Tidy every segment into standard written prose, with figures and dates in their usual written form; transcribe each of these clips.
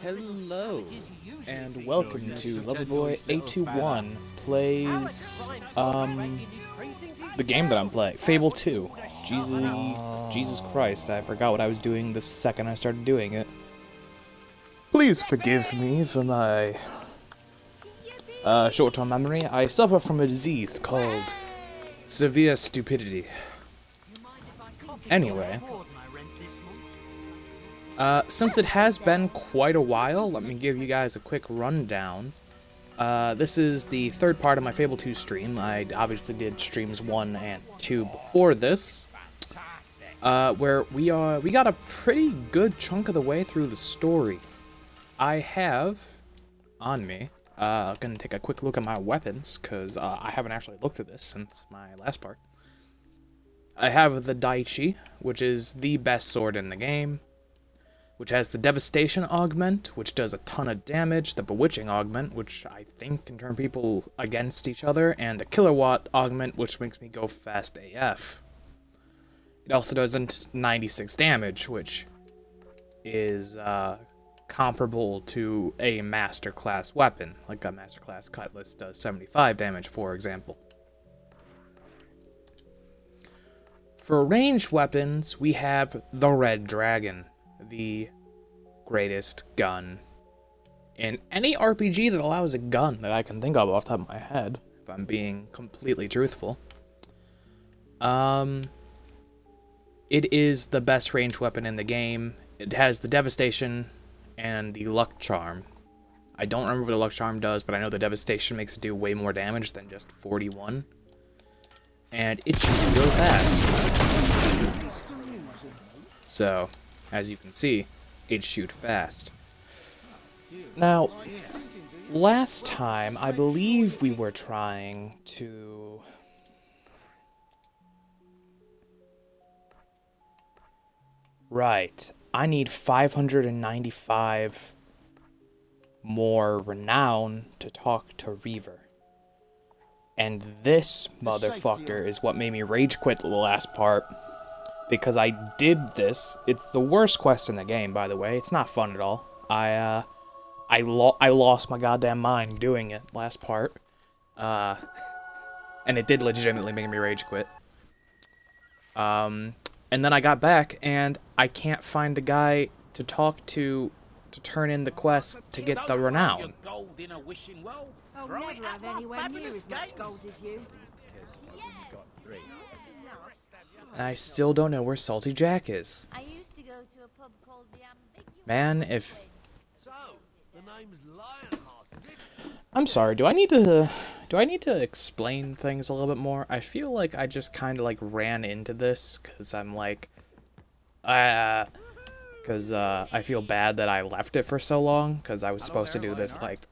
Hello, and welcome to Loverboy821 plays, the game that I'm playing, Fable 2. Jesus Christ, I forgot what I was doing the second I started doing it. Please forgive me for my, short-term memory. I suffer from a disease called severe stupidity. Anyway. Since it has been quite a while, let me give you guys a quick rundown. This is the third part of my Fable 2 stream. I obviously did streams 1 and 2 before this, where we got a pretty good chunk of the way through the story. I have on me, gonna take a quick look at my weapons, because I haven't actually looked at this since my last part. I have the Daichi, which is the best sword in the game, which has the Devastation Augment, which does a ton of damage, the Bewitching Augment, which I think can turn people against each other, and the Kilowatt Augment, which makes me go fast AF. It also does 96 damage, which is comparable to a Master Class weapon, like a Master Class Cutlass does 75 damage, for example. For ranged weapons, we have the Red Dragon, the greatest gun in any RPG that allows a gun that I can think of off the top of my head, if I'm being completely truthful. It is the best ranged weapon in the game. It has the Devastation and the Luck Charm. I don't remember what the Luck Charm does, but I know the Devastation makes it do way more damage than just 41. And it shoots really fast. So, as you can see, it shoot fast. Now, last time, I believe we were trying to... Right, I need 595 more renown to talk to Reaver. And this motherfucker is what made me rage quit the last part. Because I did this. It's the worst quest in the game, by the way. It's not fun at all. I lost my goddamn mind doing it last part. And it did legitimately make me rage quit. And then I got back, and I can't find the guy to talk to turn in the quest to get the renown. I'll never have anywhere near as much gold as you. And I still don't know where Salty Jack is. I used to go to a pub called the Ambiguous. Man, if... So, the name's Lionheart, is it? I'm sorry, do I need to explain things a little bit more? I feel like I just kind of like ran into this because I'm like, I feel bad that I left it for so long because I was supposed to do this like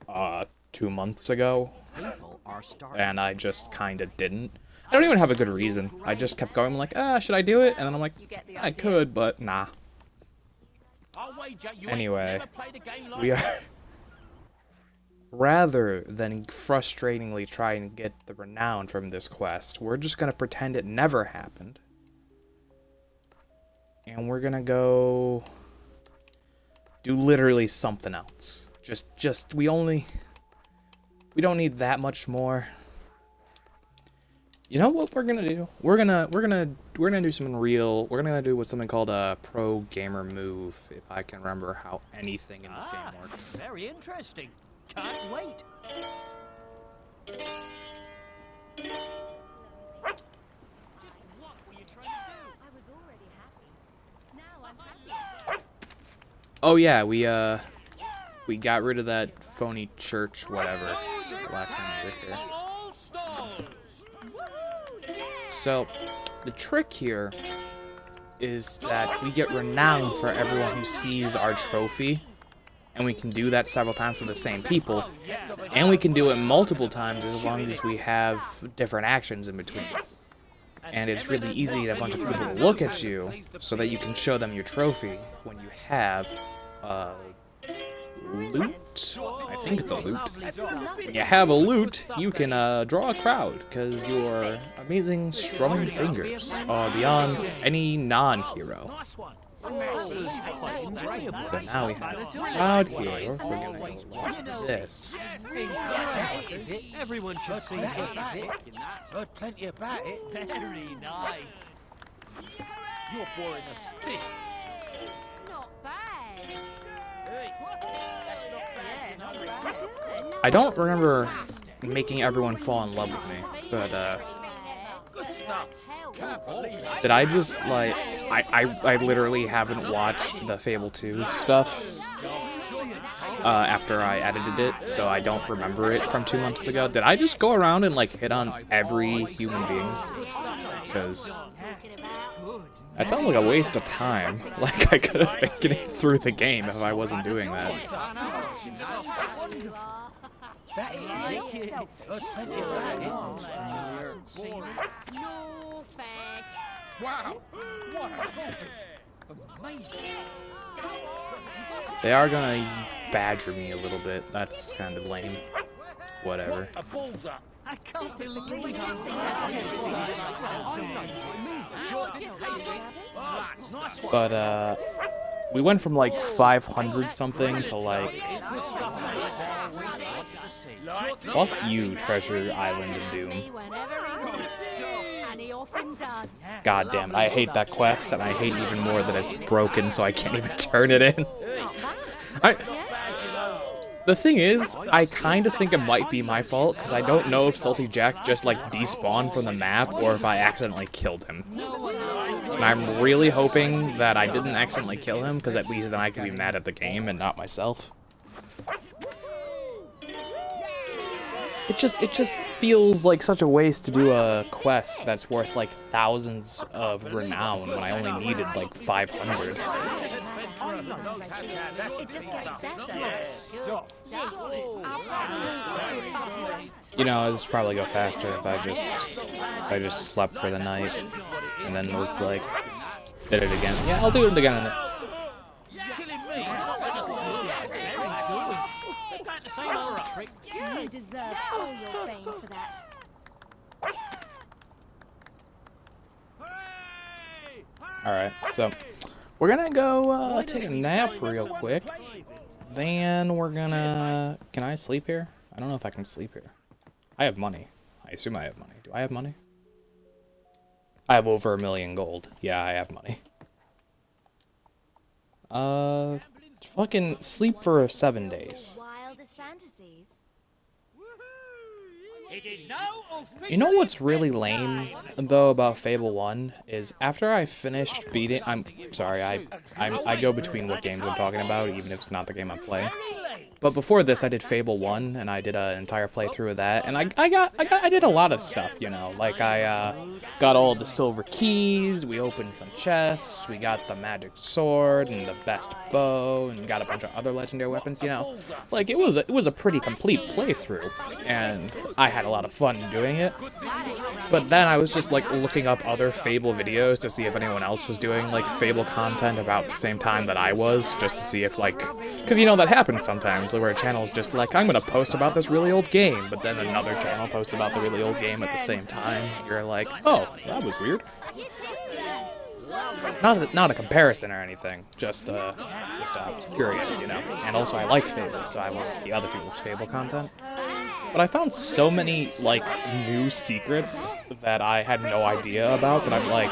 2 months ago, and I just kind of didn't. I don't even have a good reason. I just kept going like, should I do it? And then I'm like, I could, but nah. Anyway, we are... Rather than frustratingly trying to get the renown from this quest, we're just gonna pretend it never happened. And we're gonna go... do literally something else. We don't need that much more. You know what we're gonna do? We're gonna do something real. We're gonna do what's something called a pro gamer move, if I can remember how anything in this game works. Very interesting. Can't wait. I was already happy. Now I'm happy. Oh yeah, we got rid of that phony church, whatever, last time we were here. So, the trick here is that we get renown for everyone who sees our trophy, and we can do that several times with the same people, and we can do it multiple times as long as we have different actions in between. And it's really easy to get a bunch of people to look at you so that you can show them your trophy when you have loot? I think it's a loot. When you have a loot, you can draw a crowd, because your amazing strumming fingers are beyond any non-hero. So now we have a crowd here. We're gonna go like this. Everyone should see it. Heard plenty about it. Very nice. You're boring a stick. Not bad. I don't remember making everyone fall in love with me, but Good stuff. did I just like I literally haven't watched the Fable 2 stuff after I edited it, so I don't remember it from 2 months ago. Did I just go around and like hit on every human being? Because that sounds like a waste of time. Like I could have been getting through the game if I wasn't doing that. That is it. Heard plenty about it. Snowfest. Wow. What a trophy. Amazing. They are gonna badger me a little bit. That's kind of lame. Whatever. A balls up. I can't believe But we went from like 500 something to like, fuck you, Treasure Island of Doom. Whenever he wants to. And he often does. God damn it, I hate that quest, and I hate even more that it's broken, so I can't even turn it in. The thing is, I kind of think it might be my fault, because I don't know if Salty Jack just like despawned from the map, or if I accidentally killed him. And I'm really hoping that I didn't accidentally kill him, because at least then I can be mad at the game and not myself. It just feels like such a waste to do a quest that's worth like thousands of renown when I only needed like 500. You know, this would probably go faster if I just slept for the night and then was like did it again. Yeah, I'll do it again. You deserve all your fame for that. Alright, so we're gonna go take a nap real quick. Then we're gonna... Can I sleep here? I don't know if I can sleep here. I have money. I assume I have money. Do I have money? I have over 1 million gold. Yeah, I have money. Fucking sleep for 7 days. Wildest fantasies. You know what's really lame, though, about Fable 1 is after I finished beating... I'm sorry, I go between what games I'm talking about, even if it's not the game I'm playing. But before this, I did Fable 1, and I did an entire playthrough of that, and I did a lot of stuff, you know, like I got all the silver keys, we opened some chests, we got the magic sword and the best bow, and got a bunch of other legendary weapons, you know, like it was a pretty complete playthrough, and I had a lot of fun doing it. But then I was just like looking up other Fable videos to see if anyone else was doing like Fable content about the same time that I was, just to see if like, because you know that happens sometimes where a channel is just like, I'm gonna post about this really old game, but then another channel posts about the really old game at the same time. You're like, oh, that was weird. Not a comparison or anything, just I was curious, you know. And also I like Fable, so I want to see other people's Fable content. But I found so many like new secrets that I had no idea about that I'm like,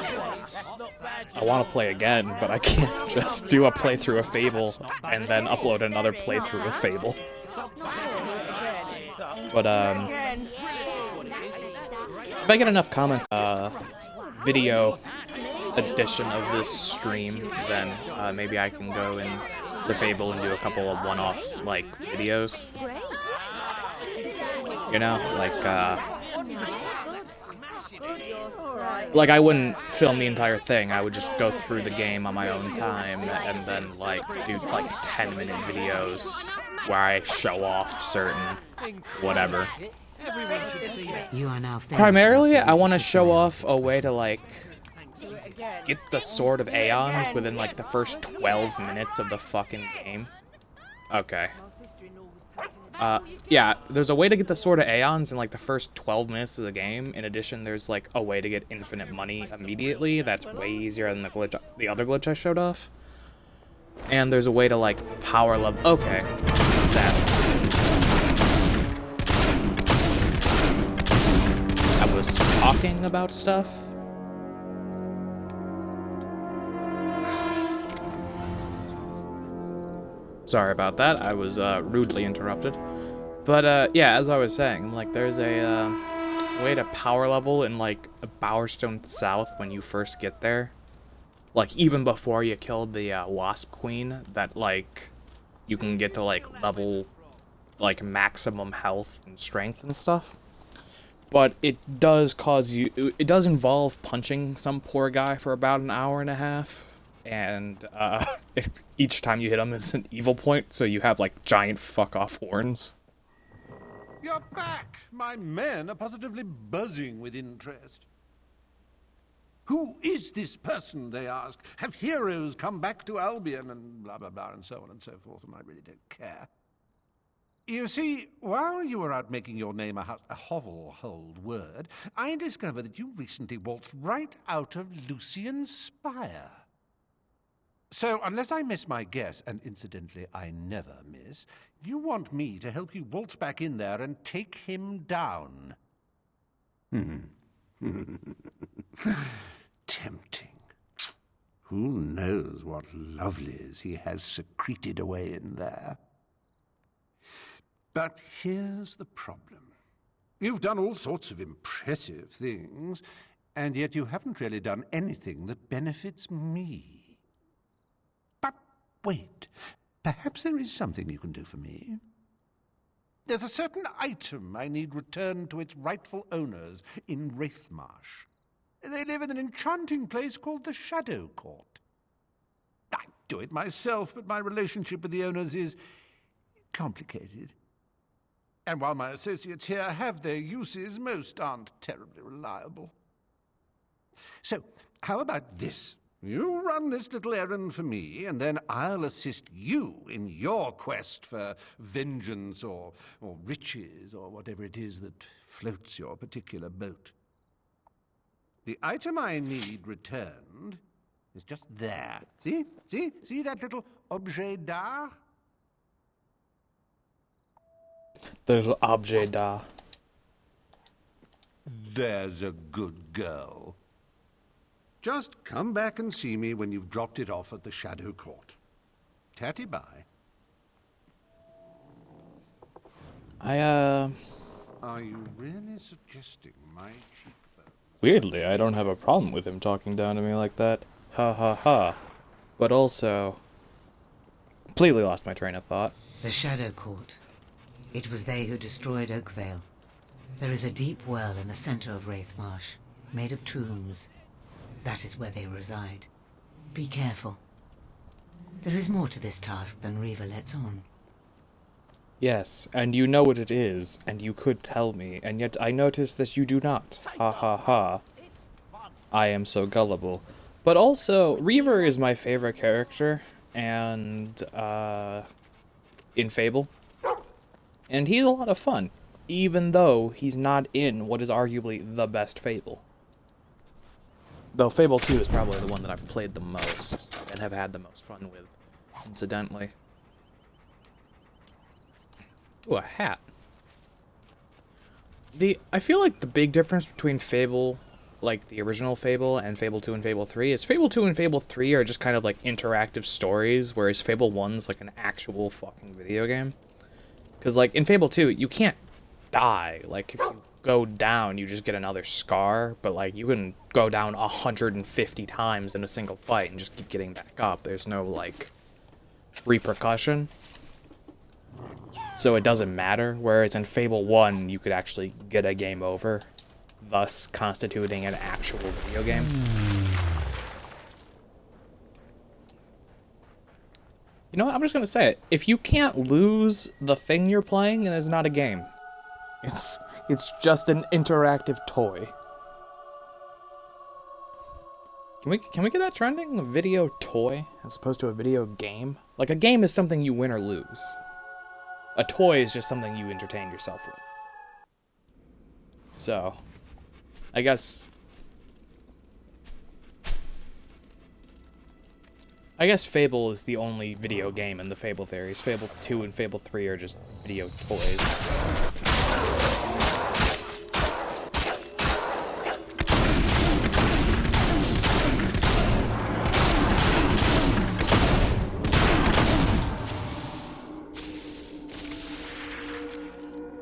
I want to play again, but I can't just do a playthrough of Fable and then upload another playthrough of Fable. But if I get enough comments, video edition of this stream, then maybe I can go into Fable and do a couple of one-off like videos. You know, like I wouldn't film the entire thing. I would just go through the game on my own time and then like do like 10-minute videos where I show off certain whatever. You are now Primarily, I want to show off a way to like get the Sword of Aeons within like the first 12 minutes of the fucking game. Okay. My sister-in-law was taking us Yeah, there's a way to get the Sword of Aeons in like the first 12 minutes of the game. In addition, there's like a way to get infinite money immediately. That's way easier than the other glitch I showed off. And there's a way to like power level. Okay, assassins. I was talking about stuff. Sorry about that. I was rudely interrupted. But yeah, as I was saying, like there's a way to power level in like Bowerstone South when you first get there. Like even before you killed the Wasp Queen, that like you can get to like level like maximum health and strength and stuff. But it does cause you, it does involve punching some poor guy for about an hour and a half. And each time you hit him is an evil point, so you have like giant fuck off horns. You're back! My men are positively buzzing with interest. Who is this person, they ask? Have heroes come back to Albion? And blah, blah, blah, and so on and so forth, and I really don't care. You see, while you were out making your name a hovel-hold word, I discovered that you recently waltzed right out of Lucian's spire. So, unless I miss my guess, and incidentally I never miss, you want me to help you waltz back in there and take him down. Tempting. Who knows what lovelies he has secreted away in there? But here's the problem. You've done all sorts of impressive things, and yet you haven't really done anything that benefits me. But wait, perhaps there is something you can do for me. There's a certain item I need returned to its rightful owners in Wraithmarsh. They live in an enchanting place called the Shadow Court. I do it myself, but my relationship with the owners is complicated. And while my associates here have their uses, most aren't terribly reliable. So, how about this? You run this little errand for me, and then I'll assist you in your quest for vengeance or riches or whatever it is that floats your particular boat. The item I need returned is just there. See? See that little objet d'art? The little objet d'art. There's a good girl. Just come back and see me when you've dropped it off at the Shadow Court. Tatty-bye. Are you really suggesting my cheekbone? Weirdly, I don't have a problem with him talking down to me like that. Ha ha ha. But also, completely lost my train of thought. The Shadow Court. It was they who destroyed Oakvale. There is a deep well in the center of Wraithmarsh, made of tombs. That is where they reside. Be careful. There is more to this task than Reva lets on. Yes, and you know what it is, and you could tell me, and yet I notice that you do not. Ha ha ha. I am so gullible. But also, Reaver is my favorite character, and, in Fable. And he's a lot of fun, even though he's not in what is arguably the best Fable. Though Fable 2 is probably the one that I've played the most, and have had the most fun with, incidentally. Ooh, a hat. I feel like the big difference between Fable, like the original Fable, and Fable 2 and Fable 3 is Fable 2 and Fable 3 are just kind of like interactive stories, whereas Fable 1's like an actual fucking video game. Because like in Fable 2, you can't die. Like if you go down, you just get another scar, but like you can go down 150 times in a single fight and just keep getting back up. There's no like repercussion. So it doesn't matter, whereas in Fable 1, you could actually get a game over, thus constituting an actual video game. You know what, I'm just gonna say it. If you can't lose the thing you're playing, then it's not a game. It's just an interactive toy. Can we get that trending? A video toy as opposed to a video game? Like, a game is something you win or lose. A toy is just something you entertain yourself with. So, I guess Fable is the only video game in the Fable theories. Fable 2 and Fable 3 are just video toys.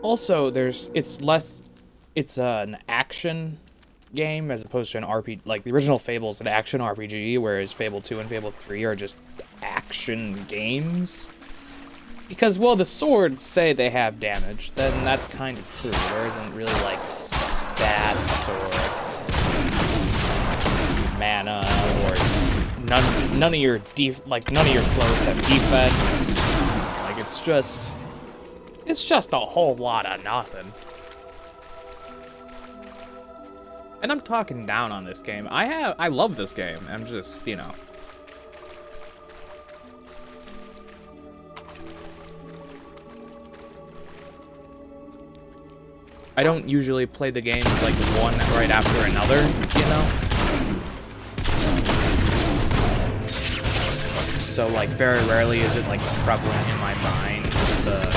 Also, it's an action game as opposed to an RPG. Like, the original Fable is an action RPG, whereas Fable 2 and Fable 3 are just action games. Because, well, the swords say they have damage, then that's kind of true. There isn't really, like, stats or mana, or none of your clothes have defense. Like, it's just a whole lot of nothing. And I'm talking down on this game. I love this game. I'm just, you know. I don't usually play the games like one right after another, you know? So, like, very rarely is it, like, prevalent in my mind, the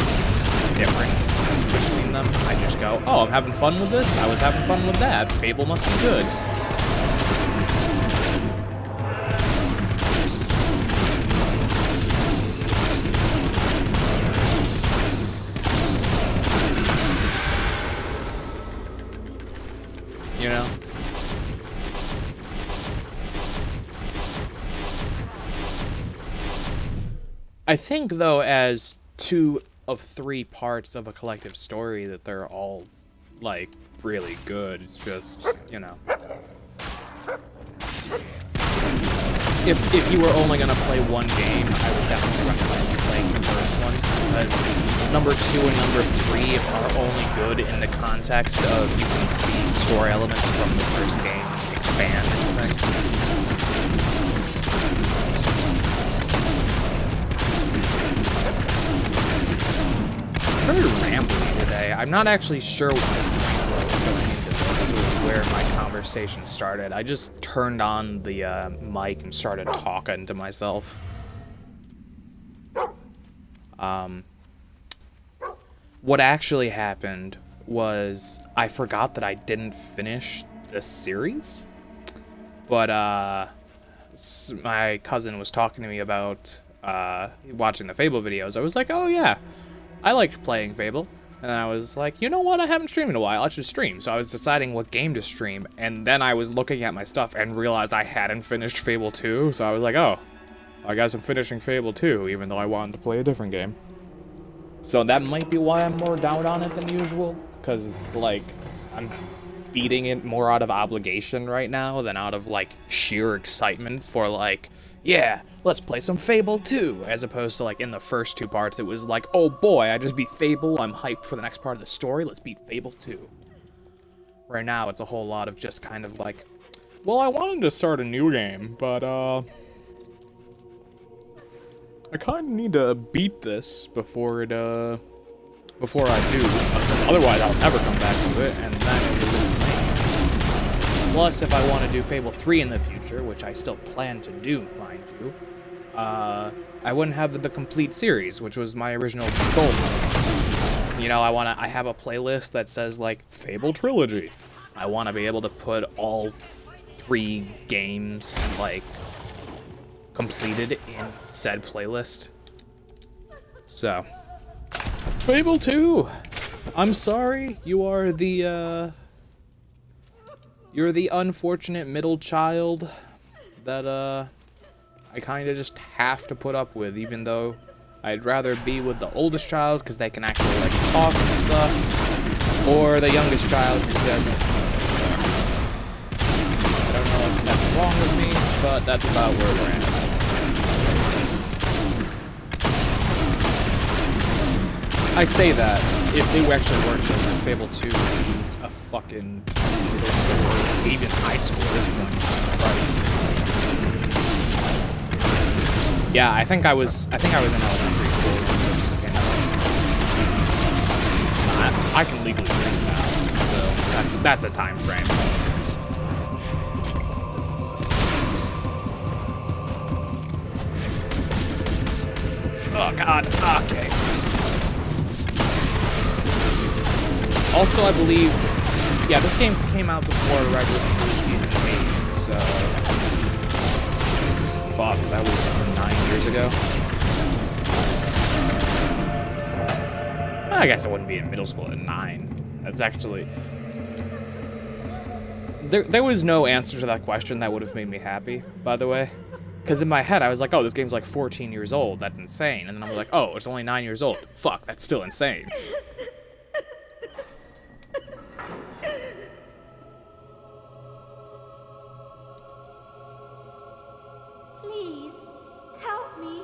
difference between them. I just go, oh, I'm having fun with this? I was having fun with that. Fable must be good. You know? I think, though, as 2 of 3 parts of a collective story, that they're all, like, really good. It's just, you know. If you were only gonna play one game, I would definitely recommend playing the first one, because number 2 and number 3 are only good in the context of you can see story elements from the first game expand into things. I'm very rambly today. I'm not actually sure what the point was going into this, or where my conversation started. I just turned on the mic and started talking to myself. What actually happened was I forgot that I didn't finish this series, but my cousin was talking to me about watching the Fable videos. I was like, oh yeah, I liked playing Fable. And I was like, you know what, I haven't streamed in a while, I should stream. So I was deciding what game to stream, and then I was looking at my stuff and realized I hadn't finished Fable 2, so I was like, oh, I guess I'm finishing Fable 2, even though I wanted to play a different game. So that might be why I'm more down on it than usual, because, like, I'm beating it more out of obligation right now than out of, like, sheer excitement for, like, yeah, let's play some Fable 2, as opposed to, like, in the first 2 parts, it was like, oh boy, I just beat Fable, I'm hyped for the next part of the story, let's beat Fable 2. Right now, it's a whole lot of just kind of like, well, I wanted to start a new game, but, I kind of need to beat this before I do, because otherwise I'll never come back to it, and then it will lose me. Plus, if I want to do Fable 3 in the future, which I still plan to do, mind you, I wouldn't have the complete series, which was my original goal. You know, I have a playlist that says, like, Fable Trilogy. I want to be able to put all 3 games, like, completed in said playlist. So, Fable 2! I'm sorry, you are the, you're the unfortunate middle child that, I kinda just have to put up with, even though I'd rather be with the oldest child, because they can actually, like, talk and stuff, or the youngest child, because they're... I don't know if that's wrong with me, but that's about where we're at. I say that, if they actually were children, Fable 2 would be a fucking middle school or even high school at this point. Christ. Yeah, I think I was in elementary school when this came out. I can legally drink now, so that's a time frame. Oh god, okay. Also, I believe, yeah, this game came out before Red was Season 8, so... Fuck, that was 9 years ago. I guess I wouldn't be in middle school at 9. That's actually... There was no answer to that question that would have made me happy, by the way. Because in my head, I was like, oh, this game's like 14 years old. That's insane. And then I was like, oh, it's only 9 years old. Fuck, that's still insane. Please, help me.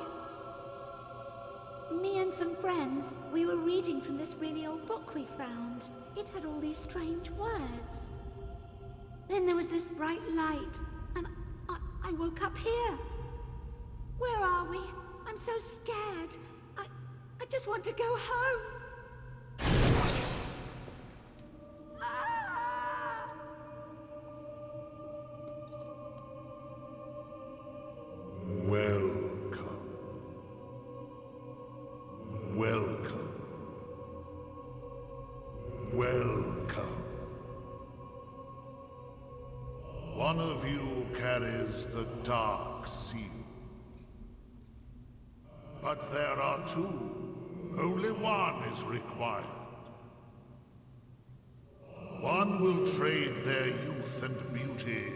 Me and some friends, we were reading from this really old book we found. It had all these strange words. Then there was this bright light, and I woke up here. Where are we? I'm so scared. I just want to go home. Ah! Welcome. Welcome. Welcome. One of you carries the Dark Seal. But there are two. Only one is required. One will trade their youth and beauty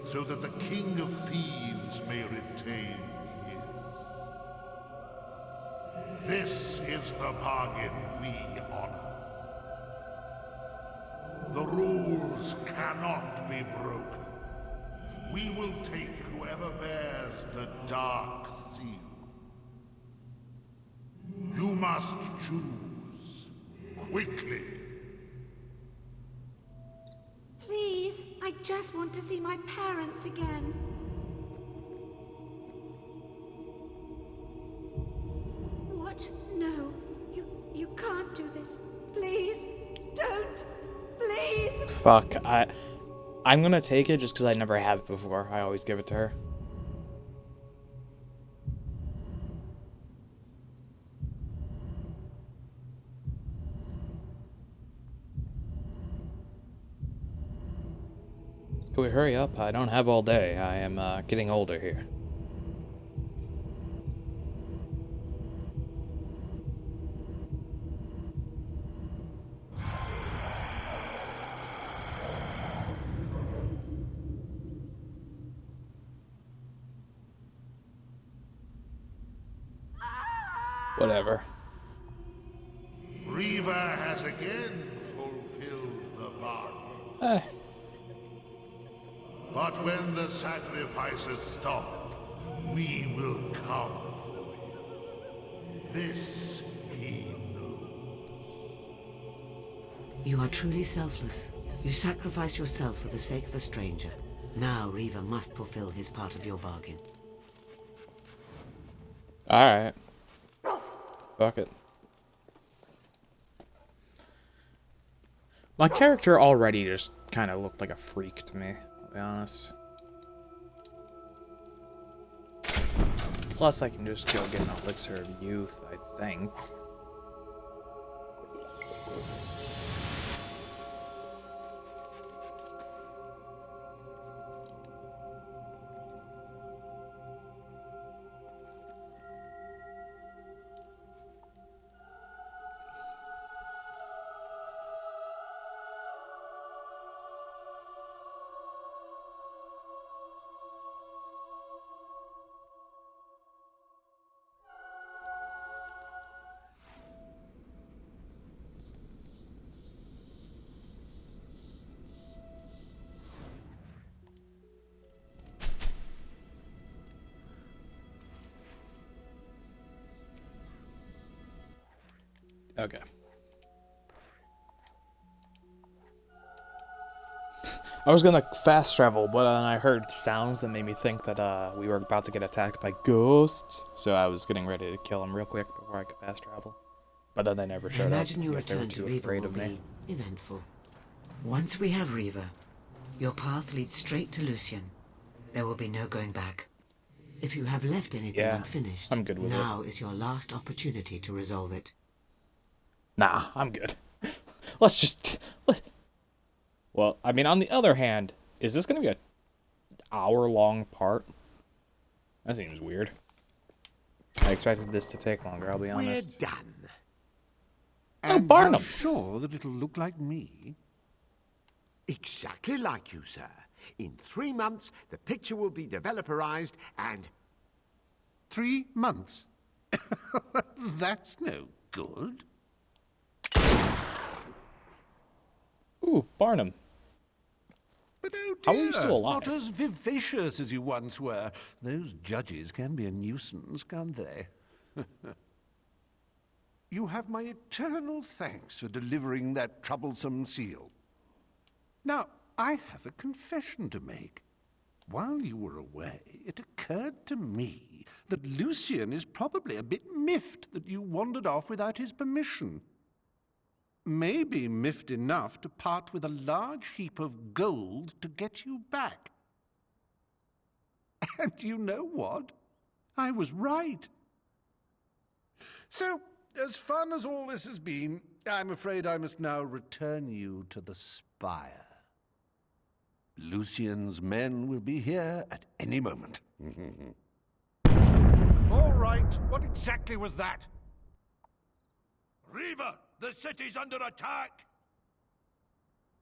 so that the King of Thieves may retain his. This is the bargain we honor. The rules cannot be broken. We will take whoever bears the Dark Seal. You must choose. Quickly. Please, I just want to see my parents again. What? No. You can't do this. Please, don't. Please. Fuck, I'm gonna take it just because I never have before. I always give it to her. Can we hurry up? I don't have all day. I am getting older here. Whatever. Reaver has again fulfilled the bargain. But when the sacrifices stop, we will come for you. This he knows. You are truly selfless. You sacrifice yourself for the sake of a stranger. Now Reaver must fulfill his part of your bargain. Alright. Fuck it. My character already just kind of looked like a freak to me, to be honest. Plus, I can just go get an elixir of youth, I think. Okay. I was gonna fast travel, but then I heard sounds that made me think that we were about to get attacked by ghosts. So I was getting ready to kill them real quick before I could fast travel. But then they never I showed up. imagine your I guess they were return to too Riva afraid will of me. be eventful. Once we have Riva, your path leads straight to Lucian. There will be no going back. If you have left anything Yeah, unfinished, I'm good with it. now is your last opportunity to resolve it. Nah, I'm good. Let's just... Well, I mean, on the other hand, is this going to be an hour-long part? That seems weird. I expected this to take longer, I'll be honest. We're done. Oh, And Barnum! you're sure that it'll look like me? Exactly like you, sir. In 3 months, the picture will be developerized and... 3 months? That's no good. Ooh, Barnum. But oh How dear, are you still alive? not as vivacious as you once were. Those judges can be a nuisance, can't they? You have my eternal thanks for delivering that troublesome seal. Now, I have a confession to make. While you were away, it occurred to me that Lucian is probably a bit miffed that you wandered off without his permission. Maybe miffed enough to part with a large heap of gold to get you back. And you know what? I was right. So, as fun as all this has been, I'm afraid I must now return you to the spire. Lucian's men will be here at any moment. All right, what exactly was that? Riva, the city's under attack!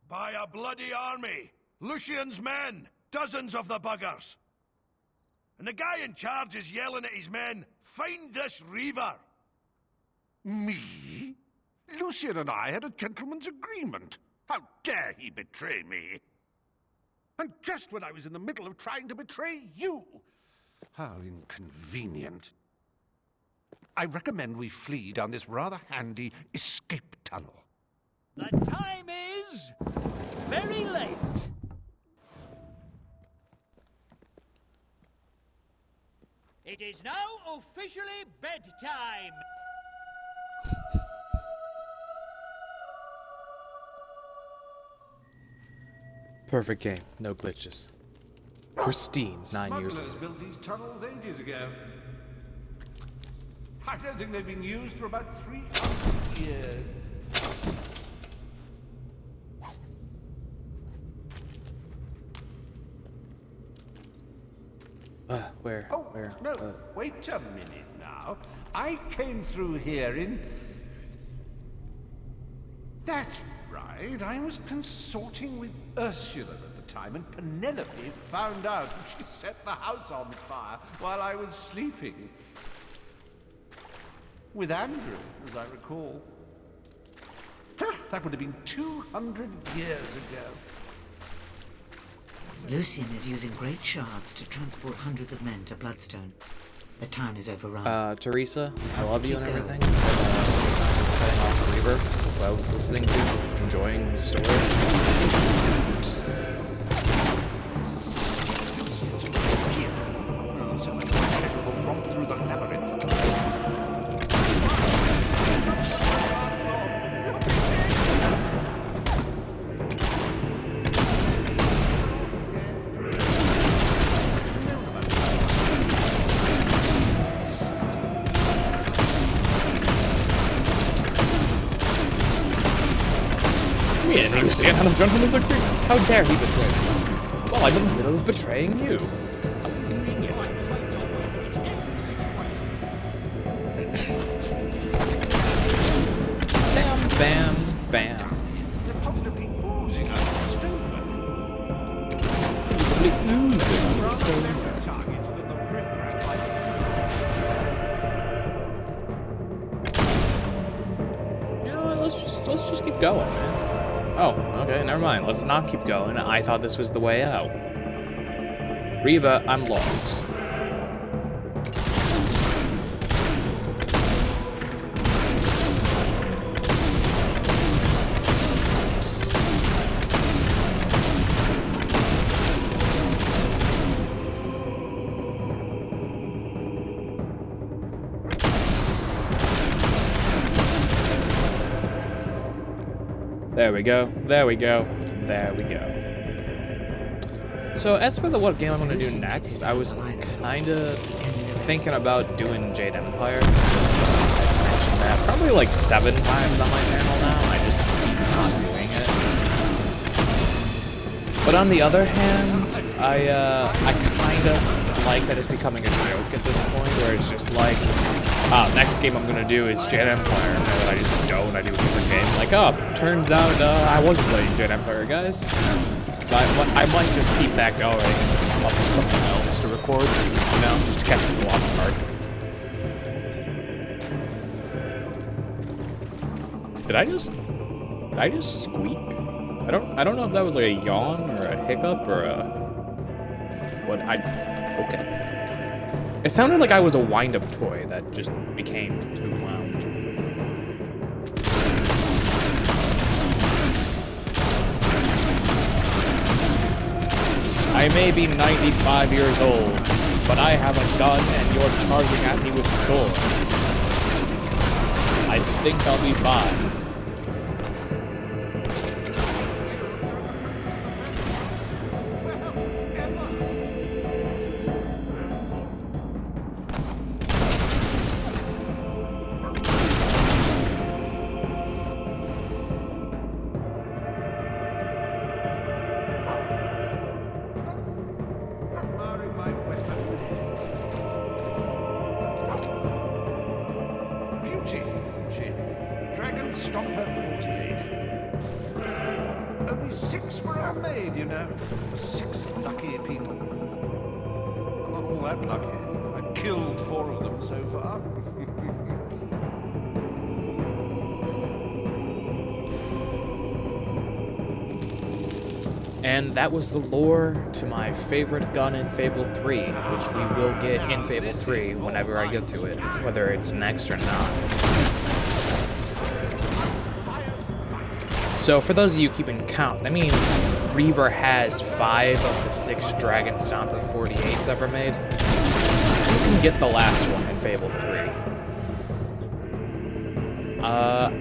By a bloody army! Lucian's men! Dozens of the buggers! And the guy in charge is yelling at his men, "Find this Riva!" Me? Lucian and I had a gentleman's agreement. How dare he betray me? And just when I was in the middle of trying to betray you! How inconvenient. I recommend we flee down this rather handy escape tunnel. The time is very late. It is now officially bedtime. Perfect game, no glitches. Pristine, 9 years Smugglers built these tunnels ages ago. I don't think they've been used for about 300 years. Where? Oh, Where? no, wait a minute now. I came through here in... That's right, I was consorting with Ursula at the time, and Penelope found out and she set the house on fire while I was sleeping. With Andrew, as I recall. That would have been 200 years ago. Lucian is using great shards to transport hundreds of men to Bloodstone. The town is overrun. Teresa, I love you and everything. Cutting off the river, who I was listening to, enjoying his story. So much more will romp through the labyrinth. We didn't understand how the gentleman's agreement. How dare he betray me? Well, I'm in the middle of betraying you. How convenient. Bam, bam, bam. They're positively oozing out of stone. Probably oozing on the stone. Targets that the riffraff like. You know what, let's just keep going, man. Oh, okay, never mind. Let's not keep going. I thought this was the way out. Riva, I'm lost. There we go. There we go. There we go. So as for what game I'm going to do next, I was kind of thinking about doing Jade Empire. I've mentioned that probably like 7 times on my channel now. I just keep not doing it. But on the other hand, I kind of like that it's becoming a joke at this point, where it's just like, next game I'm gonna do is Jade Empire, and then I just don't. I do a different game. Like, oh, turns out I wasn't playing Jade Empire, guys. So I might just keep that going and come up with something else to record, you know, just to catch people off guard. Did I just squeak? I don't know if that was like a yawn or a hiccup or a okay. It sounded like I was a wind-up toy that just became too wound. I may be 95 years old, but I have a gun and you're charging at me with swords. I think I'll be fine. Stomper 48. Only 6 were ever made, you know. 6 lucky people. I'm not all that lucky. I've killed 4 of them so far. And that was the lore to my favorite gun in Fable 3, which we will get in Fable 3 whenever I get to it, whether it's next or not. So for those of you keeping count, that means Reaver has 5 of the 6 Dragon Stomper 48s ever made. You can get the last one in Fable 3.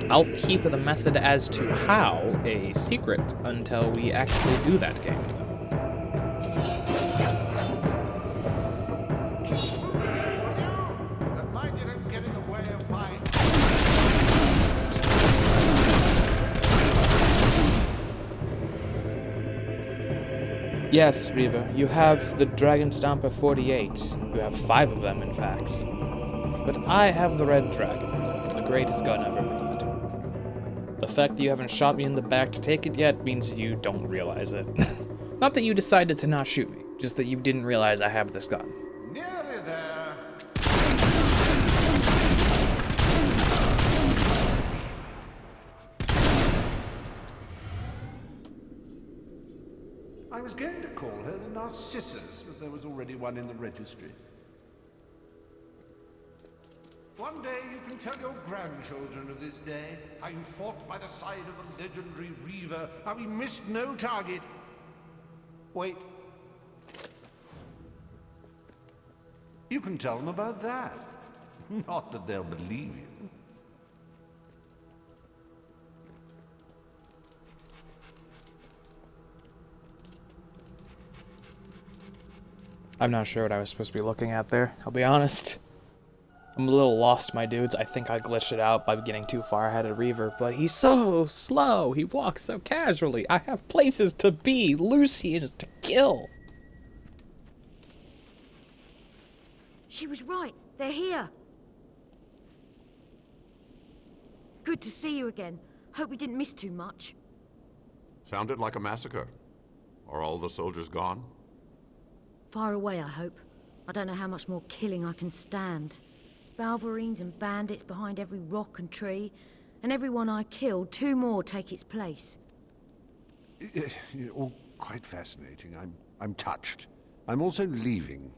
I'll keep the method as to how a secret until we actually do that game. Yes, Reaver, you have the Dragon Stomper 48. You have 5 of them, in fact. But I have the Red Dragon, the greatest gun ever made. The fact that you haven't shot me in the back to take it yet means you don't realize it. Not that you decided to not shoot me, just that you didn't realize I have this gun. Nearly there. I was going to call her the Narcissus, but there was already one in the registry. One day you can tell your grandchildren of this day, how you fought by the side of the legendary Reaver, how he missed no target. Wait. You can tell them about that. Not that they'll believe you. I'm not sure what I was supposed to be looking at there, I'll be honest. I'm a little lost, my dudes. I think I glitched it out by getting too far ahead of Reaver, but he's so slow. He walks so casually. I have places to be, Lucians to kill. She was right. They're here. Good to see you again. Hope we didn't miss too much. Sounded like a massacre. Are all the soldiers gone? Far away, I hope. I don't know how much more killing I can stand. Balverines and bandits behind every rock and tree, and everyone I killed, 2 more take its place. All quite fascinating. I'm touched. I'm also leaving.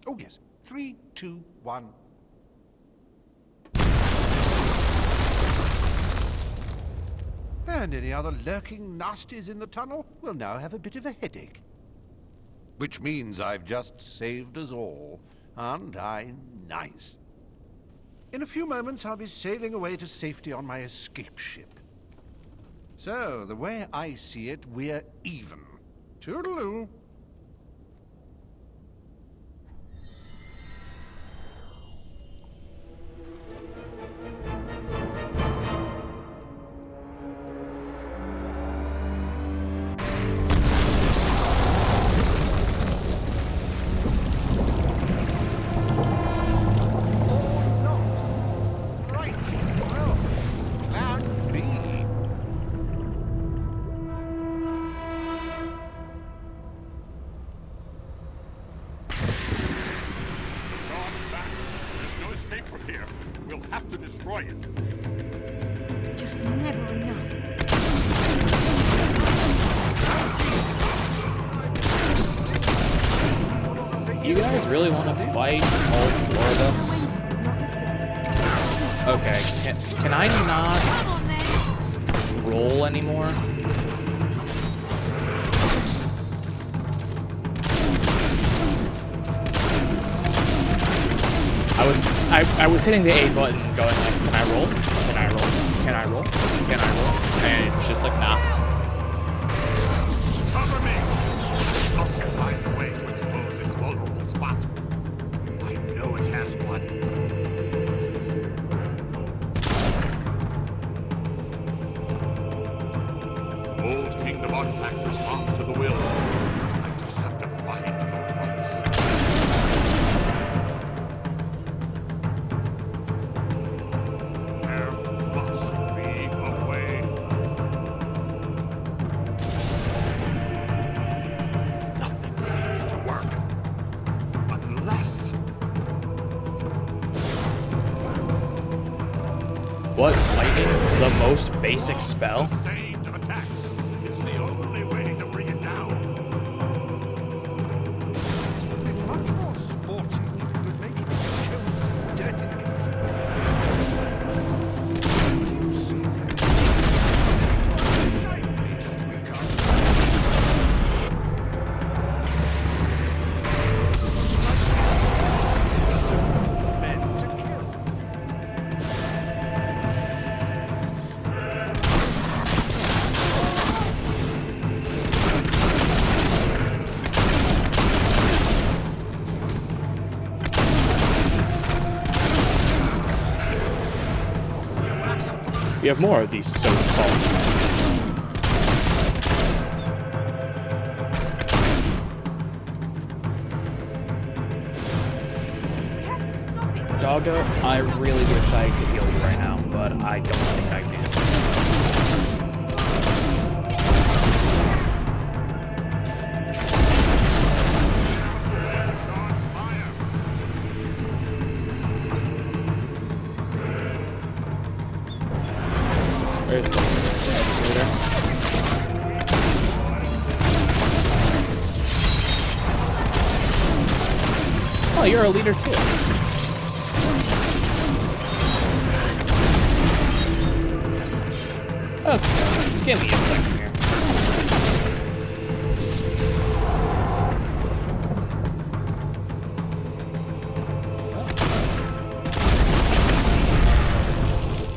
Oh yes, 3, 2, 1. And any other lurking nasties in the tunnel will now have a bit of a headache. Which means I've just saved us all. Aren't I nice? In a few moments, I'll be sailing away to safety on my escape ship. So, the way I see it, we're even. Toodaloo. Just never enough. You guys really want to fight all four of us? Okay, can I not roll anymore? I was hitting the A button going like, can I roll? Can I roll? Can I roll? Can I roll? And it's just like, nah. Cover me! Must find a way to expose its vulnerable spot. I know it has one. Old Kingdom artifacts respond to the will. I just have to find the ones. There must be a way. Nothing seems to work. Unless... What? Lightning? The most basic spell? Sustained attacks. It's the only way to bring it down. Much more sporting if it would make it show its dirtiness. We have more of these so-called. Doggo, I really wish I could heal you right now, but I don't think I can. Where's the leader? Oh, you're a leader too. Okay, give me a second here.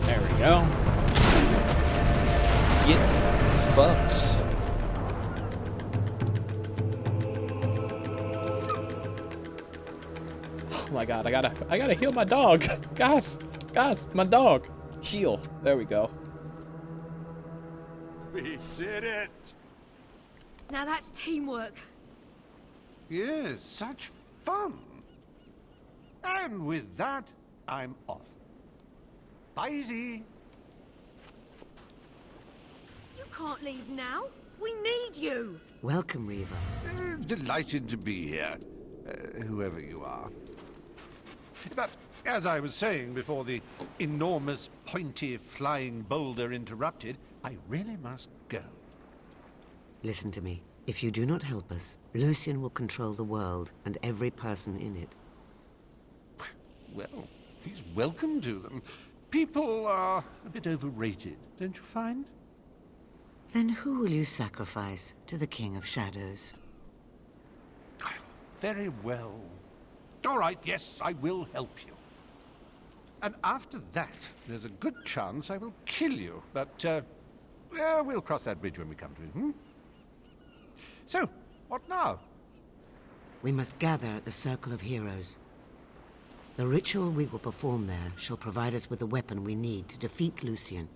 There we go. Get fucked. Oh my god, I gotta heal my dog. Guys, my dog. Heal. There we go. We did it! Now that's teamwork. Yes, such fun. And with that, I'm off. Bye-zy. You can't leave now. We need you. Welcome, Reaver. Delighted to be here, whoever you are. But as I was saying before the enormous, pointy, flying boulder interrupted, I really must go. Listen to me. If you do not help us, Lucian will control the world and every person in it. Well, he's welcome to them. People are a bit overrated, don't you find? Then who will you sacrifice to the King of Shadows? Very well. All right, yes, I will help you. And after that, there's a good chance I will kill you. But, we'll cross that bridge when we come to it, hmm? So, what now? We must gather at the Circle of Heroes. The ritual we will perform there shall provide us with the weapon we need to defeat Lucian.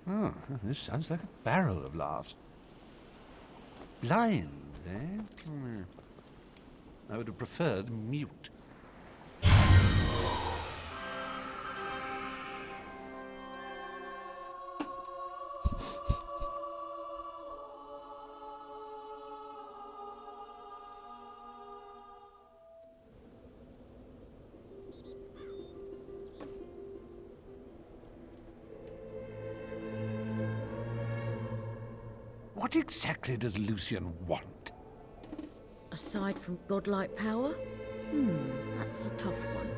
Oh, this sounds like a barrel of laughs. Blind, eh? I would have preferred mute. What exactly does Lucian want? Aside from godlike power? That's a tough one.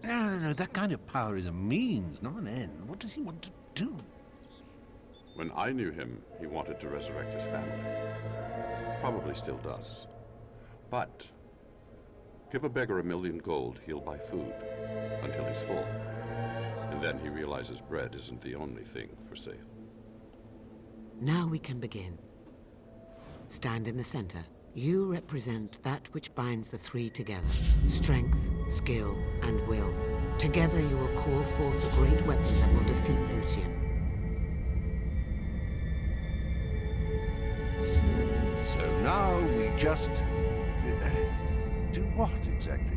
No. That kind of power is a means, not an end. What does he want to do? When I knew him, he wanted to resurrect his family. Probably still does. But give a beggar 1,000,000 gold, he'll buy food until he's full. And then he realizes bread isn't the only thing for sale. Now we can begin. Stand in the center. You represent that which binds the three together. Strength, skill, and will. Together you will call forth the great weapon that will defeat Lucian. So now we just... do what exactly?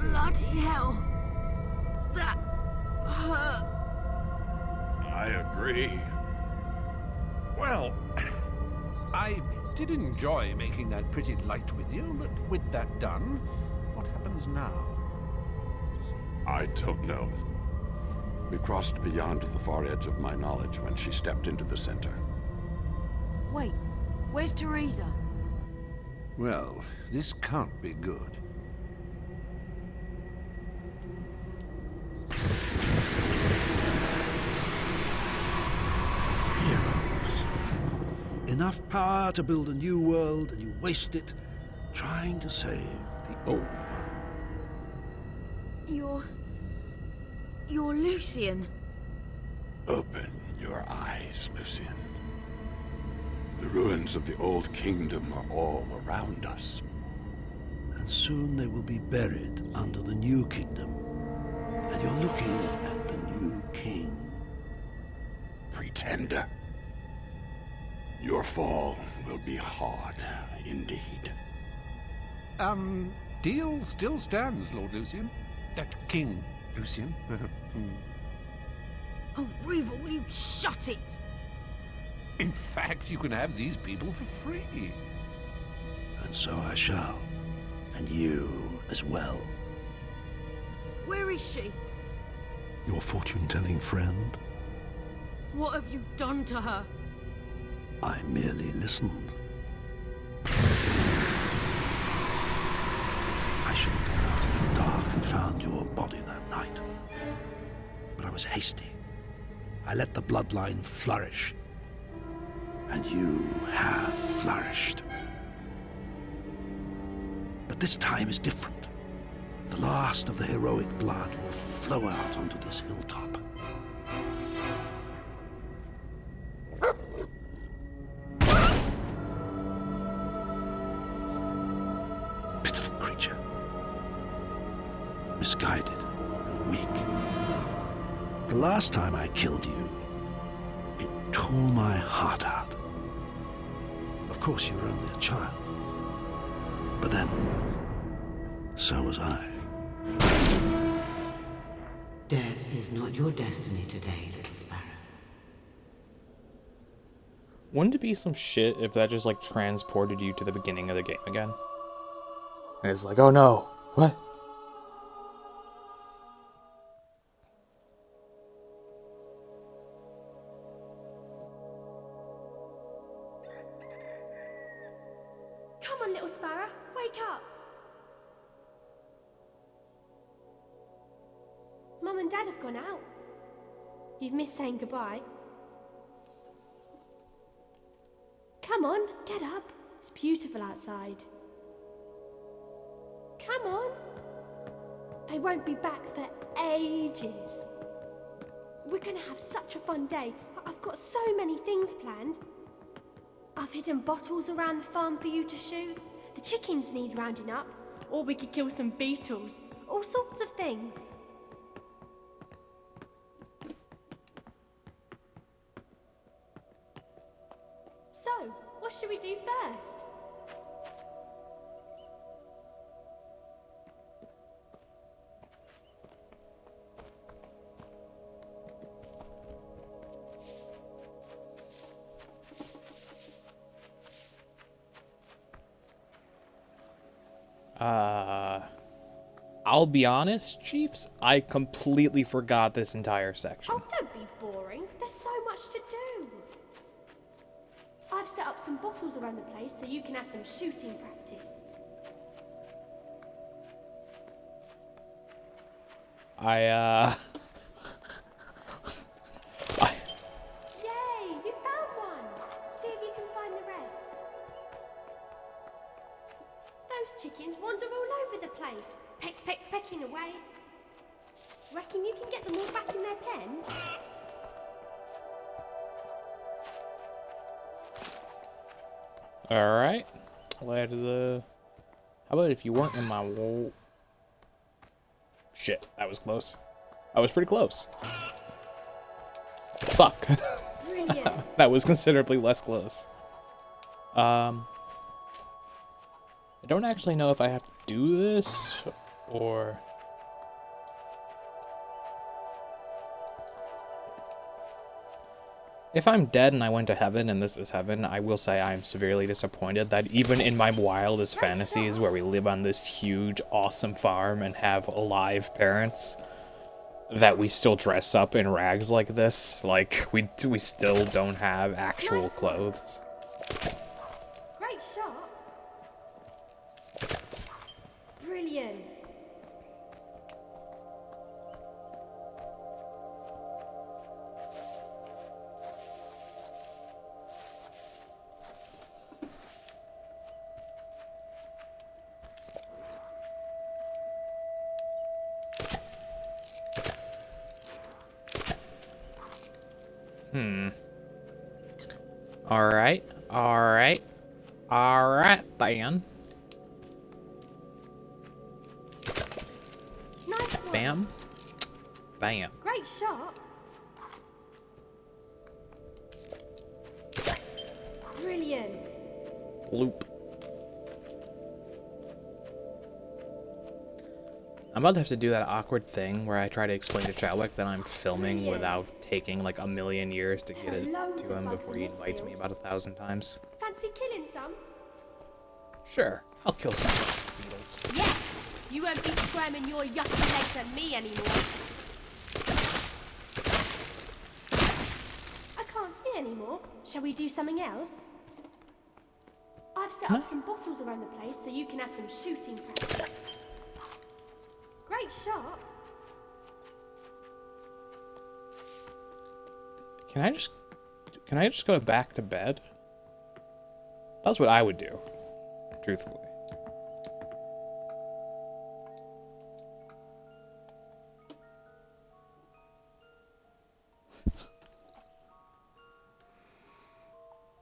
Bloody hell! That hurt. I agree. Well, I did enjoy making that pretty light with you, but with that done, what happens now? I don't know. We crossed beyond the far edge of my knowledge when she stepped into the center. Wait, where's Teresa? Well, this can't be good. Heroes. Enough power to build a new world, and you waste it trying to save the old. You're Lucian. Open your eyes, Lucian. The ruins of the old kingdom are all around us. And soon they will be buried under the new kingdom. And you're looking at the new king. Pretender. Your fall will be hard indeed. Deal still stands, Lord Lucian. That King Lucian. Oh, Riva, will you shut it? In fact, you can have these people for free. And so I shall. And you as well. Where is she? Your fortune-telling friend? What have you done to her? I merely listened. I should have gone out into the dark and found your body that night. But I was hasty. I let the bloodline flourish. And you have flourished. But this time is different. The last of the heroic blood will flow out onto this hilltop. Pitiful creature. Misguided and weak. The last time I killed you, it tore my heart out. Of course, you were only a child. But then, so was I. Death is not your destiny today, little sparrow. Wouldn't it be some shit if that just, like, transported you to the beginning of the game again? And it's like, oh no, what? on, little sparrow. Wake up. Mum and Dad have gone out. You've missed saying goodbye. Come on, get up. It's beautiful outside. Come on. They won't be back for ages. We're gonna have such a fun day. I've got so many things planned. I've hidden bottles around the farm for you to shoot. The chickens need rounding up. Or we could kill some beetles. All sorts of things. So, what should we do first? I'll be honest, Chiefs, I completely forgot this entire section. Oh, don't be boring. There's so much to do. I've set up some bottles around the place so you can have some shooting practice. Yay, you found one. See if you can find the rest. Those chickens wander all over the place, pecking away. Reckon you can get them all back in their pen? Alright. How about if you weren't in my wall? Shit, that was close. I was pretty close. Fuck. That was considerably less close. I don't actually know if I have to do this, or... If I'm dead and I went to heaven and this is heaven, I will say I'm severely disappointed that even in my wildest fantasies where we live on this huge, awesome farm and have alive parents, that we still dress up in rags like this. Like, we still don't have actual clothes. Great shot. Brilliant. Alright then. Nice one. Bam. Bam. Great shot. Brilliant. Loop. I'm about to have to do that awkward thing where I try to explain to Chadwick that I'm filming without taking like a million years to get it to him before he invites me about 1,000 times. Fancy killing some? Sure, I'll kill some beetles. Yeah, you won't be squirming your yucky legs at me anymore. I can't see anymore. Shall we do something else? I've set up some bottles around the place so you can have some shooting practice. Great shot. Can I just go back to bed? That's what I would do, truthfully.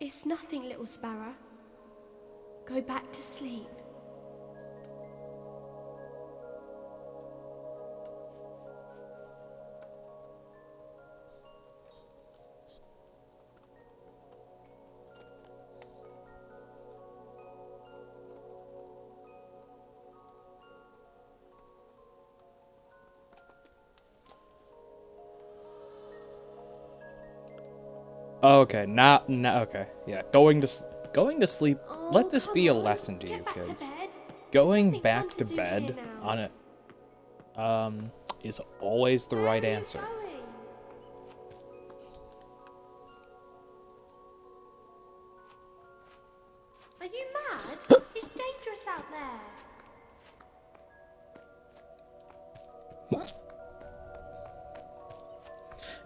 It's nothing, little sparrow. Go back to sleep. Okay, okay, yeah. Going to sleep. Let this be a lesson to you, kids. Going back to bed on it, is always the right answer. Are you mad? It's out there?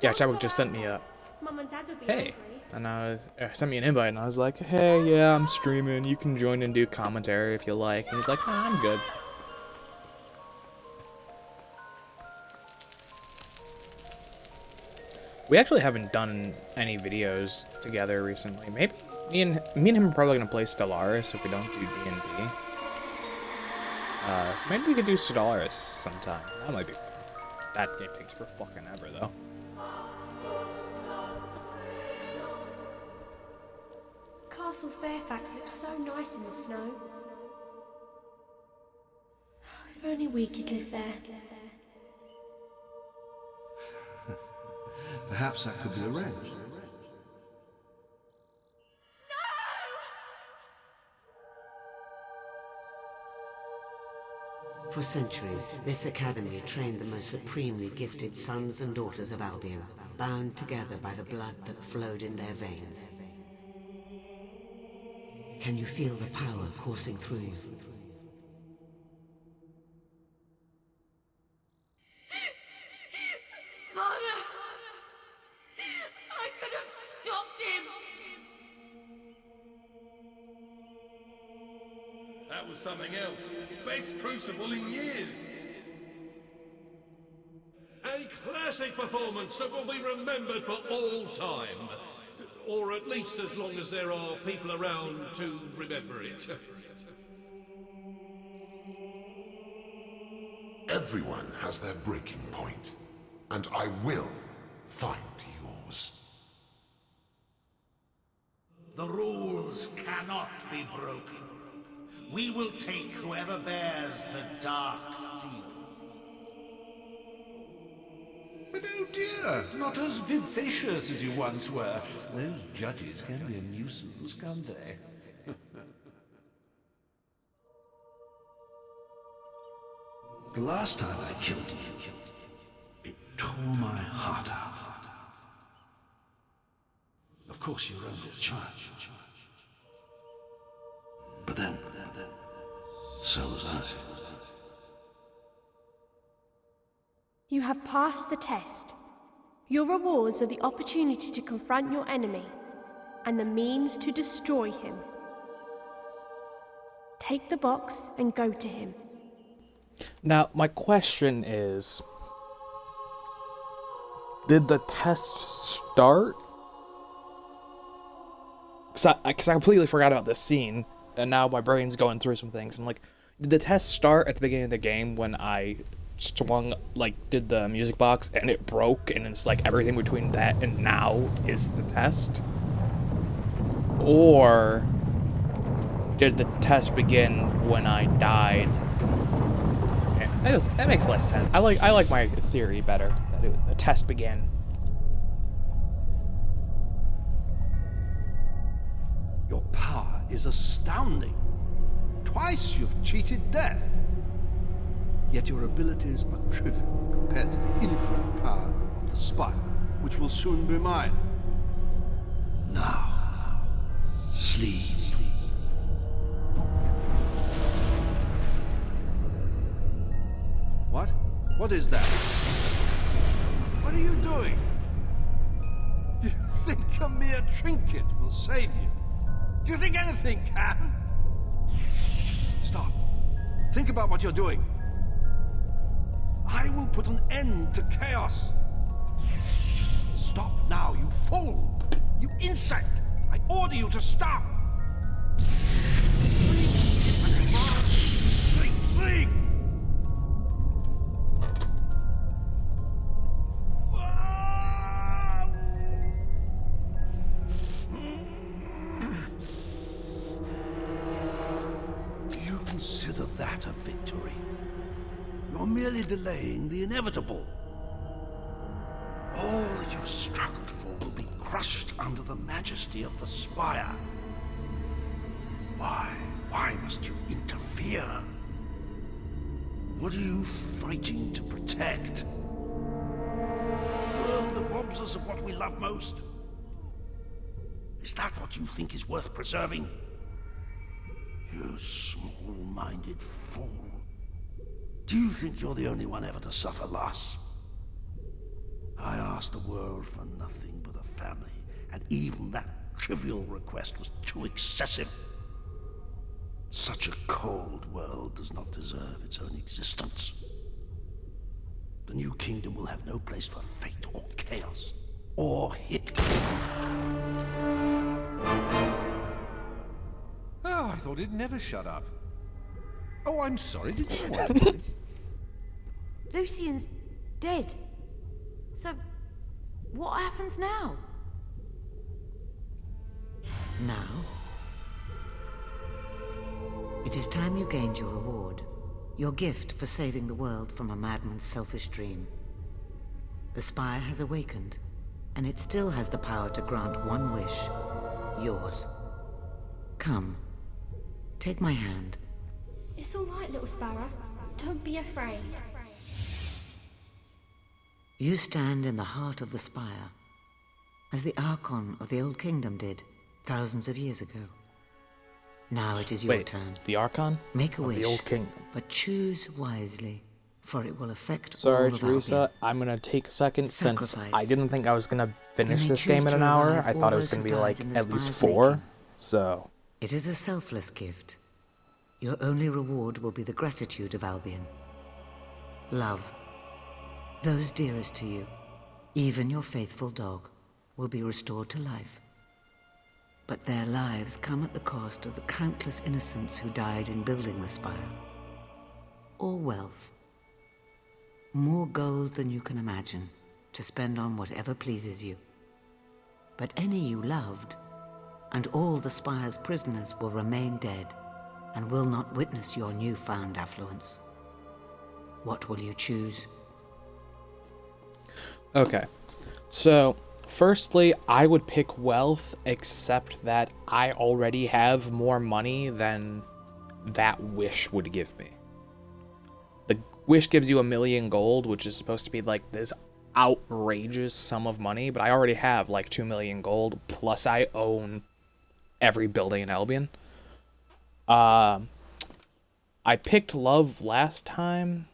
Yeah, Chadwick just sent me a Mum and Dad would be hey, angry. and sent me an invite, and I was like, hey, yeah, I'm streaming. You can join and do commentary if you like. And he's like, oh, I'm good. We actually haven't done any videos together recently. Maybe me and him are probably gonna play Stellaris if we don't do D&D. So maybe we could do Stellaris sometime. That might be fun. That game takes for fucking ever, though. Castle Fairfax looks so nice in the snow. If only we could live there. Perhaps that could be arranged. For centuries, this academy trained the most supremely gifted sons and daughters of Albion, bound together by the blood that flowed in their veins. Can you feel the power coursing through you? Father! I could have stopped him! That was something else. Best crucible in years. A classic performance that will be remembered for all time. Or at least as long as there are people around to remember it. Everyone has their breaking point, and I will find yours. The rules cannot be broken. We will take whoever bears the Dark Seal. But oh dear, not as vivacious as you once were. Those judges can be a nuisance, can't they? The last time I killed you, it tore my heart out. Of course, you're only a child. But then, so was I. You have passed the test. Your rewards are the opportunity to confront your enemy and the means to destroy him. Take the box and go to him. Now, my question is, did the test start? Because I completely forgot about this scene, and now my brain's going through some things. I'm like, did the test start at the beginning of the game when I swung, did the music box and it broke, and it's like everything between that and now is the test? Or did the test begin when I died? That makes less sense. I like my theory better, that the test began. Your power is astounding. Twice you've cheated death. Yet your abilities are trivial compared to the infinite power of the spire, which will soon be mine. Now, sleep. What? What is that? What are you doing? Do you think a mere trinket will save you? Do you think anything can? Stop. Think about what you're doing. I will put an end to chaos. Stop now, you fool! You insect! I order you to stop! Sleep! Sleep! Do you consider that a victory? You're merely delaying the inevitable. All that you've struggled for will be crushed under the majesty of the spire. Why? Why must you interfere? What are you fighting to protect? The world that robs us of what we love most? Is that what you think is worth preserving? You small-minded fool. Do you think you're the only one ever to suffer loss? I asked the world for nothing but a family, and even that trivial request was too excessive. Such a cold world does not deserve its own existence. The new kingdom will have no place for fate or chaos, or hit. Oh, I thought he'd never shut up. Oh, I'm sorry, did you want me? Lucian's dead. So, what happens now? Now, it is time you gained your reward. Your gift for saving the world from a madman's selfish dream. The spire has awakened, and it still has the power to grant one wish. Yours. Come. Take my hand. It's all right, little sparrow. Don't be afraid. You stand in the heart of the spire, as the Archon of the Old Kingdom did thousands of years ago. Now it is your turn. The Archon? Make a wish, the Old Kingdom. but choose wisely, for it will affect Sorry, all of Teresa, Albion. I'm gonna take a second since Sacrifice. I didn't think I was gonna finish You may this choose game in to an hour. revive I all thought it was those gonna who be died like in the at least spire's 4. making. So It is a selfless gift. Your only reward will be the gratitude of Albion. Love. Those dearest to you, even your faithful dog, will be restored to life. But their lives come at the cost of the countless innocents who died in building the spire. Or wealth. More gold than you can imagine, to spend on whatever pleases you. But any you loved, and all the spire's prisoners will remain dead, and will not witness your newfound affluence. What will you choose? okay. So firstly, I would pick wealth, except that I already have more money than that wish would give me. The wish gives you 1,000,000 gold, which is supposed to be like this outrageous sum of money, but I already have like 2,000,000 gold, plus I own every building in Albion. I picked love last time,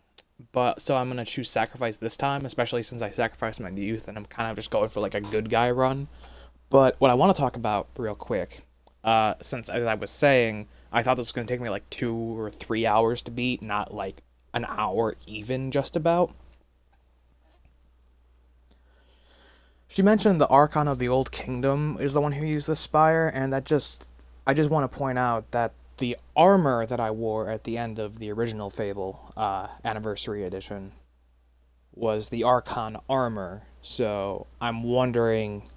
but so I'm gonna choose sacrifice this time, especially since I sacrificed my youth and I'm kind of just going for like a good guy run. But what I want to talk about real quick, since as I was saying, I thought this was gonna take me like 2 or 3 hours to beat, not like an hour even, just about. She mentioned the Archon of the Old Kingdom is the one who used the spire, and I just want to point out that the armor that I wore at the end of the original Fable Anniversary Edition was the Archon armor, so I'm wondering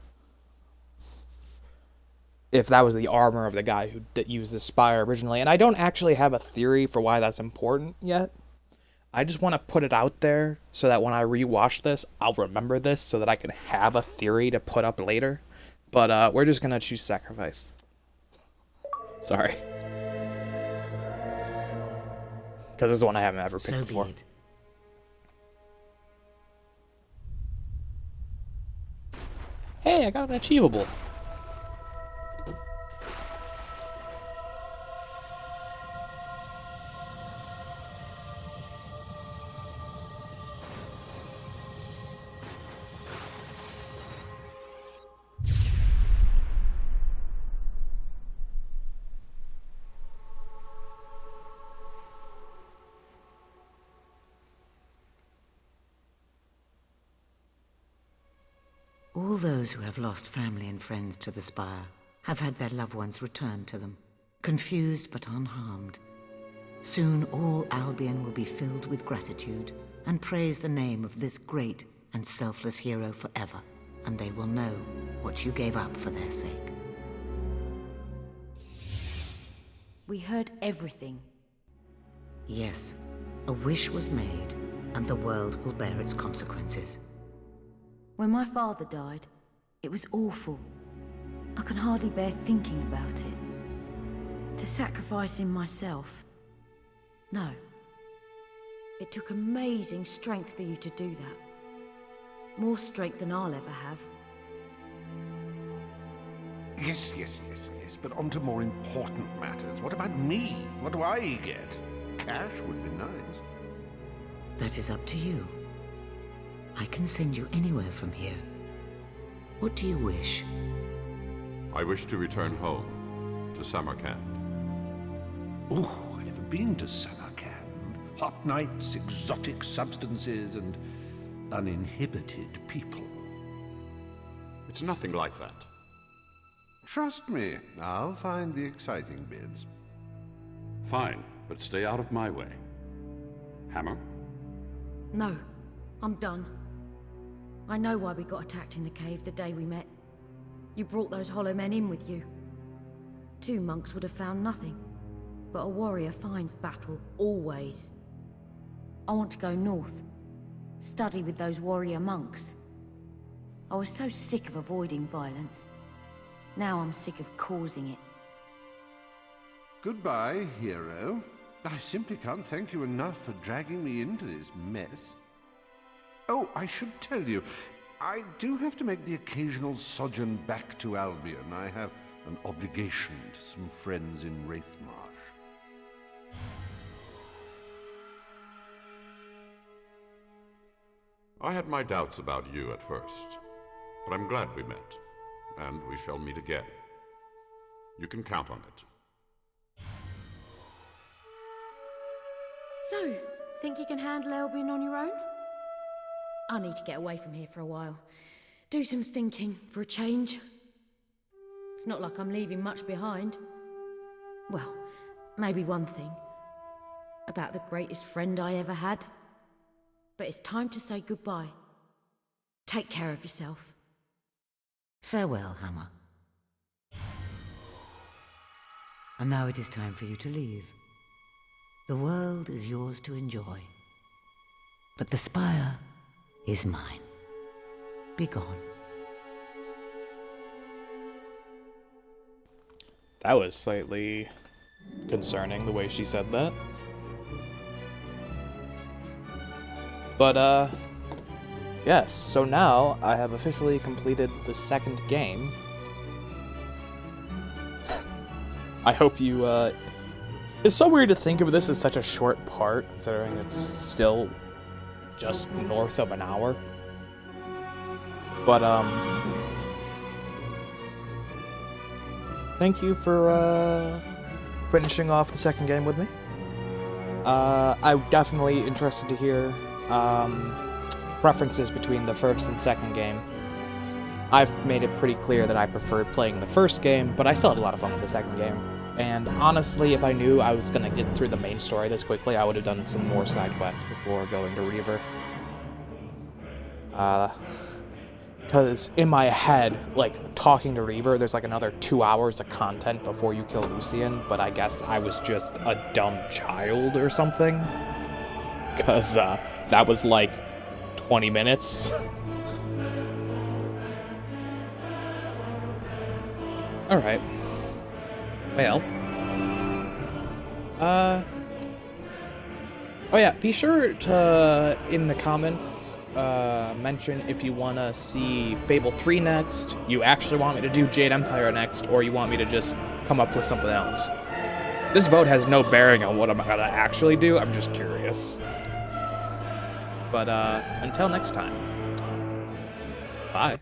if that was the armor of the guy who used the spire originally, and I don't actually have a theory for why that's important yet. I just want to put it out there so that when I rewatch this, I'll remember this so that I can have a theory to put up later. But we're just going to choose sacrifice. Sorry. Because this is one I haven't ever picked before. Be it. Hey, I got an achievable. All those who have lost family and friends to the spire have had their loved ones returned to them, confused but unharmed. Soon all Albion will be filled with gratitude and praise the name of this great and selfless hero forever, and they will know what you gave up for their sake. We heard everything. Yes, a wish was made, and the world will bear its consequences. When my father died, it was awful. I can hardly bear thinking about it. To sacrifice him myself. No. It took amazing strength for you to do that. More strength than I'll ever have. Yes, but on to more important matters. What about me? What do I get? Cash would be nice. That is up to you. I can send you anywhere from here. What do you wish? I wish to return home, to Samarkand. Oh, I've never been to Samarkand. Hot nights, exotic substances, and uninhibited people. It's nothing like that. Trust me, I'll find the exciting bits. Fine, but stay out of my way. Hammer? No, I'm done. I know why we got attacked in the cave the day we met. You brought those hollow men in with you. 2 monks would have found nothing, but a warrior finds battle, always. I want to go north, study with those warrior monks. I was so sick of avoiding violence. Now I'm sick of causing it. Goodbye, hero. I simply can't thank you enough for dragging me into this mess. Oh, I should tell you, I do have to make the occasional sojourn back to Albion. I have an obligation to some friends in Wraithmarsh. I had my doubts about you at first, but I'm glad we met, and we shall meet again. You can count on it. So, think you can handle Albion on your own? I need to get away from here for a while. Do some thinking for a change. It's not like I'm leaving much behind. Well, maybe one thing. About the greatest friend I ever had. But it's time to say goodbye. Take care of yourself. Farewell, Hammer. And now it is time for you to leave. The world is yours to enjoy. But the spire is mine. Be gone. That was slightly concerning, the way she said that. But, yes, so now I have officially completed the second game. I hope you, It's so weird to think of this as such a short part, considering it's still just north of an hour. But, thank you for, finishing off the second game with me. I'm definitely interested to hear, preferences between the first and second game. I've made it pretty clear that I preferred playing the first game, but I still had a lot of fun with the second game. And honestly, if I knew I was going to get through the main story this quickly, I would have done some more side quests before going to Reaver. Because in my head, like, talking to Reaver, there's like another 2 hours of content before you kill Lucian, but I guess I was just a dumb child or something. Because that was like 20 minutes. Alright. Well. Oh yeah, be sure to, in the comments, mention if you want to see Fable 3 next, you actually want me to do Jade Empire next, or you want me to just come up with something else. This vote has no bearing on what I'm gonna actually do, I'm just curious. But, until next time. Bye.